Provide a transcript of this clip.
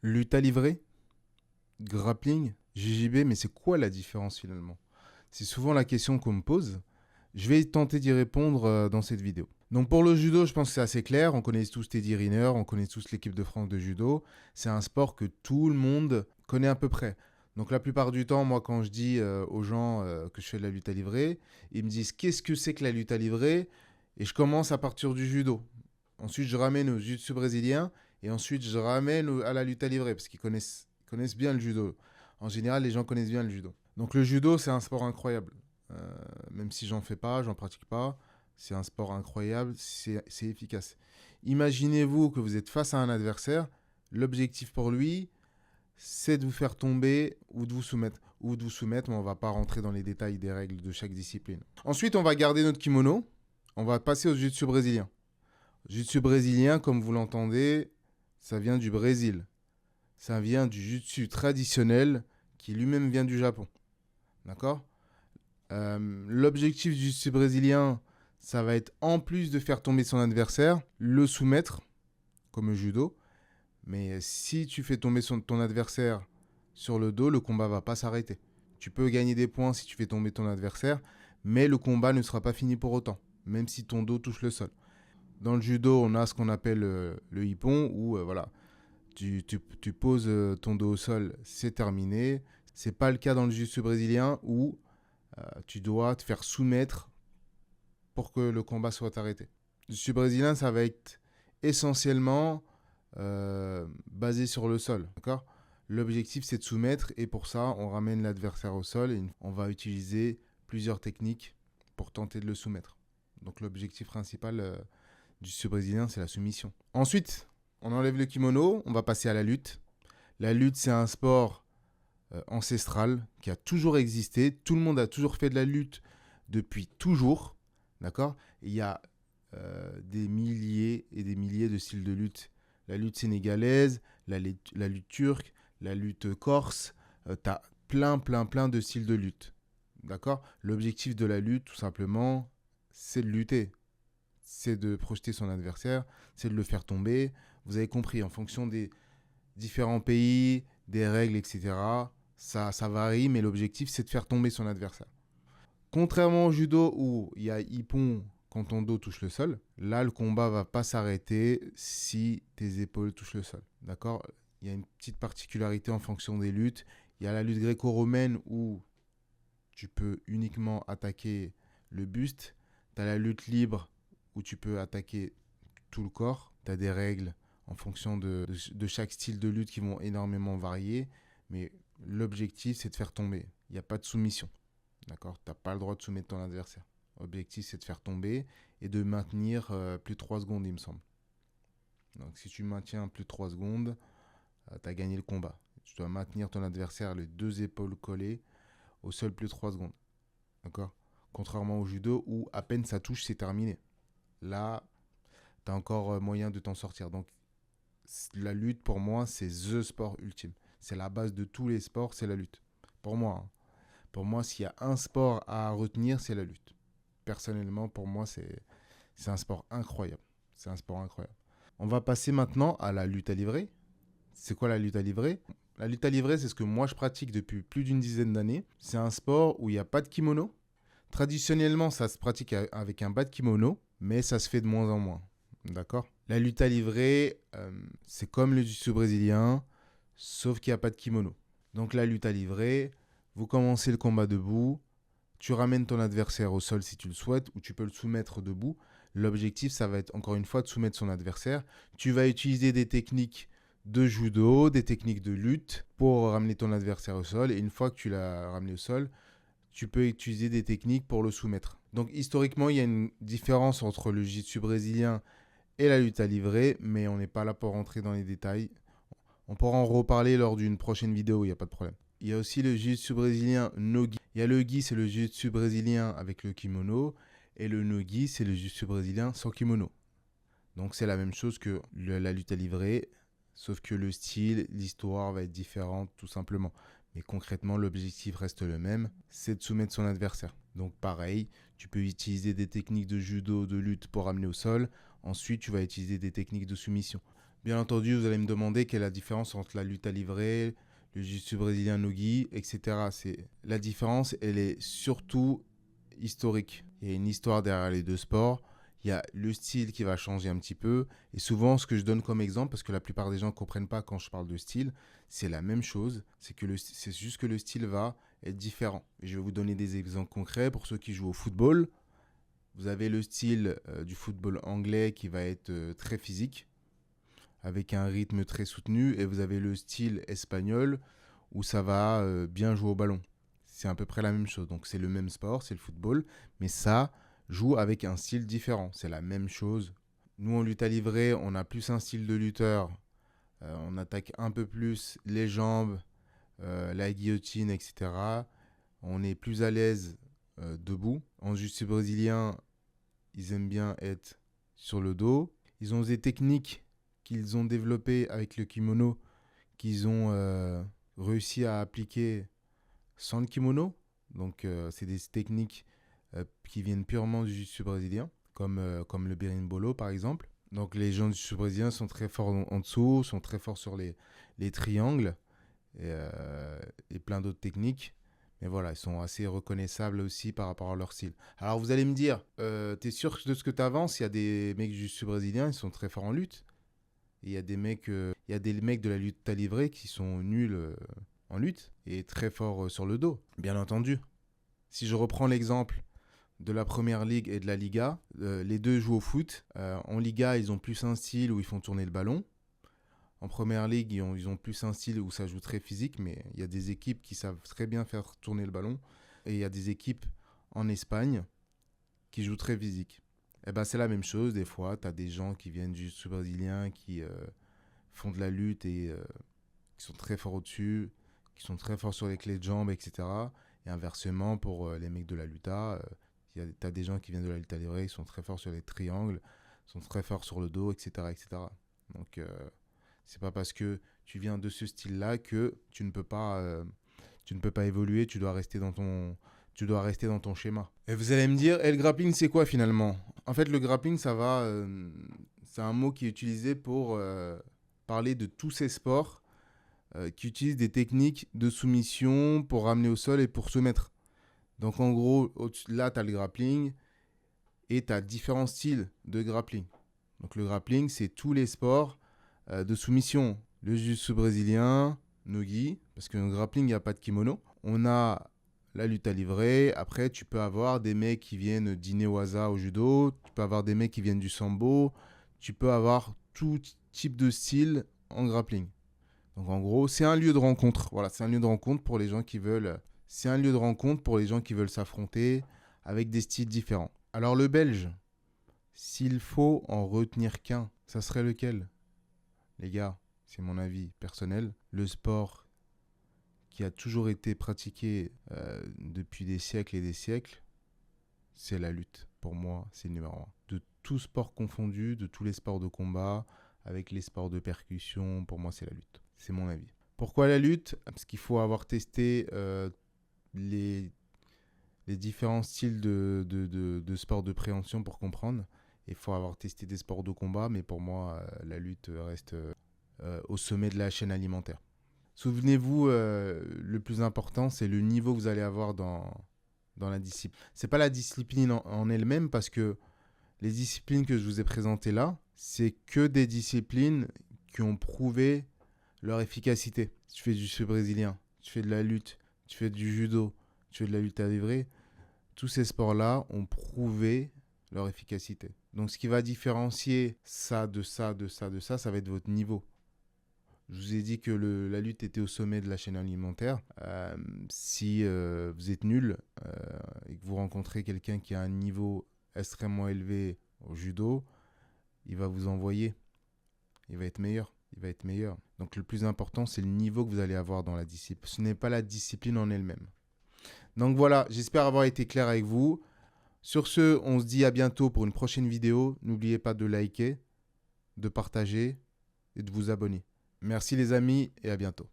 Lutte à livrer, grappling, JJB, mais c'est quoi la différence finalement? C'est souvent la question qu'on me pose. Je vais tenter d'y répondre dans cette vidéo. Donc pour le judo, je pense que c'est assez clair. On connaît tous Teddy Riner, on connaît tous l'équipe de France de judo. C'est un sport que tout le monde connaît à peu près. Donc la plupart du temps, moi quand je dis aux gens que je fais de la lutte à livrer, ils me disent qu'est-ce que c'est que la lutte à livrer? Et je commence à partir du judo. Ensuite, je ramène au jiu-jitsu brésilien et ensuite je ramène à la lutte à livrer parce qu'ils connaissent bien le judo. En général, les gens connaissent bien le judo. Donc le judo, c'est un sport incroyable. Même si j'en fais pas, j'en pratique pas, c'est un sport incroyable, c'est efficace. Imaginez-vous que vous êtes face à un adversaire, l'objectif pour lui, c'est de vous faire tomber ou de vous soumettre. Ou de vous soumettre, mais on ne va pas rentrer dans les détails des règles de chaque discipline. Ensuite, on va garder notre kimono, on va passer au jiu-jitsu brésilien. Jiu-jitsu brésilien, comme vous l'entendez, ça vient du Brésil. Ça vient du jiu-jitsu traditionnel qui lui-même vient du Japon. D'accord? L'objectif du jiu-jitsu brésilien, ça va être en plus de faire tomber son adversaire, le soumettre, comme le judo. Mais si tu fais tomber ton adversaire sur le dos, le combat va pas s'arrêter. Tu peux gagner des points si tu fais tomber ton adversaire, mais le combat ne sera pas fini pour autant, même si ton dos touche le sol. Dans le judo, on a ce qu'on appelle le ippon, où voilà, tu poses ton dos au sol, c'est terminé. C'est pas le cas dans le jiu-jitsu brésilien où tu dois te faire soumettre pour que le combat soit arrêté. Le jiu-jitsu brésilien, ça va être essentiellement basé sur le sol, d'accord? L'objectif, c'est de soumettre et pour ça, on ramène l'adversaire au sol et on va utiliser plusieurs techniques pour tenter de le soumettre. Donc l'objectif principal du jiu-jitsu brésilien, c'est la soumission. Ensuite, on enlève le kimono, on va passer à la lutte. La lutte, c'est un sport ancestral qui a toujours existé. Tout le monde a toujours fait de la lutte depuis toujours. D'accord? Il y a des milliers et des milliers de styles de lutte. La lutte sénégalaise, la lutte turque, la lutte corse. Tu as plein de styles de lutte. D'accord? L'objectif de la lutte, tout simplement, c'est de lutter. C'est de projeter son adversaire, c'est de le faire tomber. Vous avez compris, en fonction des différents pays, des règles, etc., ça varie, mais l'objectif, c'est de faire tomber son adversaire. Contrairement au judo où il y a ippon quand ton dos touche le sol, là, le combat va pas s'arrêter si tes épaules touchent le sol. D'accord? Il y a une petite particularité en fonction des luttes. Il y a la lutte gréco-romaine où tu peux uniquement attaquer le buste. Tu as la lutte libre où tu peux attaquer tout le corps. Tu as des règles en fonction de chaque style de lutte qui vont énormément varier. Mais l'objectif, c'est de faire tomber. Il n'y a pas de soumission. D'accord? Tu n'as pas le droit de soumettre ton adversaire. L'objectif, c'est de faire tomber et de maintenir plus de 3 secondes, il me semble. Donc, si tu maintiens plus de 3 secondes, tu as gagné le combat. Tu dois maintenir ton adversaire les deux épaules collées au sol plus de 3 secondes. D'accord? Contrairement au judo où à peine ça touche, c'est terminé. Là, tu as encore moyen de t'en sortir. Donc, la lutte, pour moi, c'est the sport ultime. C'est la base de tous les sports, c'est la lutte. Pour moi, hein. Pour moi, s'il y a un sport à retenir, c'est la lutte. Personnellement, pour moi, c'est un sport incroyable. C'est un sport incroyable. On va passer maintenant à la lutte à livrer. C'est quoi la lutte à livrer? La lutte à livrer, c'est ce que moi je pratique depuis plus d'une dizaine d'années. C'est un sport où il n'y a pas de kimono. Traditionnellement, ça se pratique avec un bas de kimono, mais ça se fait de moins en moins. D'accord? La lutte à livrer, c'est comme le jiu-jitsu brésilien, sauf qu'il n'y a pas de kimono. Donc la lutte à livrer, vous commencez le combat debout, tu ramènes ton adversaire au sol si tu le souhaites, ou tu peux le soumettre debout. L'objectif, ça va être encore une fois de soumettre son adversaire. Tu vas utiliser des techniques de judo, des techniques de lutte pour ramener ton adversaire au sol. Et une fois que tu l'as ramené au sol, tu peux utiliser des techniques pour le soumettre. Donc historiquement, il y a une différence entre le jiu-jitsu brésilien et la lutte à livrer, mais on n'est pas là pour rentrer dans les détails. On pourra en reparler lors d'une prochaine vidéo, il n'y a pas de problème. Il y a aussi le jiu-jitsu brésilien no-gi. Il y a le gi, c'est le jiu-jitsu brésilien avec le kimono, et le no-gi, c'est le jiu-jitsu brésilien sans kimono. Donc c'est la même chose que la lutte à livrer, sauf que le style, l'histoire va être différente tout simplement. Mais concrètement, l'objectif reste le même, c'est de soumettre son adversaire. Donc pareil, tu peux utiliser des techniques de judo, de lutte pour amener au sol. Ensuite, tu vas utiliser des techniques de soumission. Bien entendu, vous allez me demander quelle est la différence entre la lutte à livrer, le jiu-jitsu brésilien no-gi, etc. La différence, elle est surtout historique. Il y a une histoire derrière les deux sports. Il y a le style qui va changer un petit peu. Et souvent, ce que je donne comme exemple, parce que la plupart des gens ne comprennent pas quand je parle de style, c'est la même chose. C'est juste que le style va être différent. Et je vais vous donner des exemples concrets pour ceux qui jouent au football. Vous avez le style du football anglais qui va être très physique, avec un rythme très soutenu. Et vous avez le style espagnol où ça va bien jouer au ballon. C'est à peu près la même chose. Donc c'est le même sport, c'est le football, mais ça joue avec un style différent. C'est la même chose. Nous, en lutte à livrer, on a plus un style de lutteur. On attaque un peu plus les jambes, la guillotine, etc. On est plus à l'aise debout. En jiu-jitsu brésilien, ils aiment bien être sur le dos. Ils ont des techniques qu'ils ont développées avec le kimono, qu'ils ont réussi à appliquer sans le kimono. Donc, c'est des techniques qui viennent purement du jiu-jitsu brésilien, comme le berimbolo par exemple. Donc, les gens du jiu-jitsu brésilien sont très forts en dessous, sont très forts sur les triangles et plein d'autres techniques. Mais voilà, ils sont assez reconnaissables aussi par rapport à leur style. Alors, vous allez me dire, t'es sûr de ce que tu avances? Il y a des mecs du jiu-jitsu brésilien, ils sont très forts en lutte. Et il y a des mecs de la lutte à livrer qui sont nuls en lutte et très forts sur le dos, bien entendu. Si je reprends l'exemple de la Première Ligue et de la Liga, les deux jouent au foot. En Liga, ils ont plus un style où ils font tourner le ballon. En Première Ligue, ils ont plus un style où ça joue très physique, mais il y a des équipes qui savent très bien faire tourner le ballon. Et il y a des équipes en Espagne qui jouent très physique. Et ben, c'est la même chose, des fois, tu as des gens qui viennent du jiu-jitsu brésilien qui font de la lutte et qui sont très forts au-dessus, qui sont très forts sur les clés de jambes, etc. Et inversement, pour les mecs de la luta, tu as des gens qui viennent de la lutte à livrer, ils sont très forts sur les triangles, sont très forts sur le dos, etc. etc. Donc, c'est pas parce que tu viens de ce style-là que tu ne peux pas évoluer, tu dois rester dans ton schéma. Et vous allez me dire, le grappling, c'est quoi finalement? En fait, le grappling, c'est un mot qui est utilisé pour parler de tous ces sports qui utilisent des techniques de soumission pour ramener au sol et pour se mettre. Donc en gros, là, tu as le grappling et tu as différents styles de grappling. Donc le grappling, c'est tous les sports de soumission. Le jiu-jitsu brésilien, no-gi, parce que le grappling, il n'y a pas de kimono. On a la lutte à livrer. Après, tu peux avoir des mecs qui viennent d'Inewaza au judo. Tu peux avoir des mecs qui viennent du sambo. Tu peux avoir tout type de style en grappling. Donc en gros, c'est un lieu de rencontre. Voilà, c'est un lieu de rencontre pour les gens qui veulent. C'est un lieu de rencontre pour les gens qui veulent s'affronter avec des styles différents. Alors le belge, s'il faut en retenir qu'un, ça serait lequel? Les gars, c'est mon avis personnel. Le sport qui a toujours été pratiqué depuis des siècles et des siècles, c'est la lutte. Pour moi, c'est le numéro un. De tout sport confondu, de tous les sports de combat, avec les sports de percussion, pour moi, c'est la lutte. C'est mon avis. Pourquoi la lutte? Parce qu'il faut avoir testé les différents styles de sports de préhension pour comprendre. Il faut avoir testé des sports de combat, mais pour moi, la lutte reste au sommet de la chaîne alimentaire. Souvenez-vous, le plus important, c'est le niveau que vous allez avoir dans la discipline. C'est pas la discipline en elle-même, parce que les disciplines que je vous ai présentées là, c'est que des disciplines qui ont prouvé leur efficacité. Si tu fais du jiu-jitsu brésilien, tu fais de la lutte, tu fais du judo, tu fais de la lutte à livrer, tous ces sports-là ont prouvé leur efficacité. Donc ce qui va différencier ça de ça, de ça, de ça, ça va être votre niveau. Je vous ai dit que la lutte était au sommet de la chaîne alimentaire. Si vous êtes nul et que vous rencontrez quelqu'un qui a un niveau extrêmement élevé au judo, il va vous envoyer. Il va être meilleur. Donc le plus important, c'est le niveau que vous allez avoir dans la discipline. Ce n'est pas la discipline en elle-même. Donc voilà, j'espère avoir été clair avec vous. Sur ce, on se dit à bientôt pour une prochaine vidéo. N'oubliez pas de liker, de partager et de vous abonner. Merci les amis et à bientôt.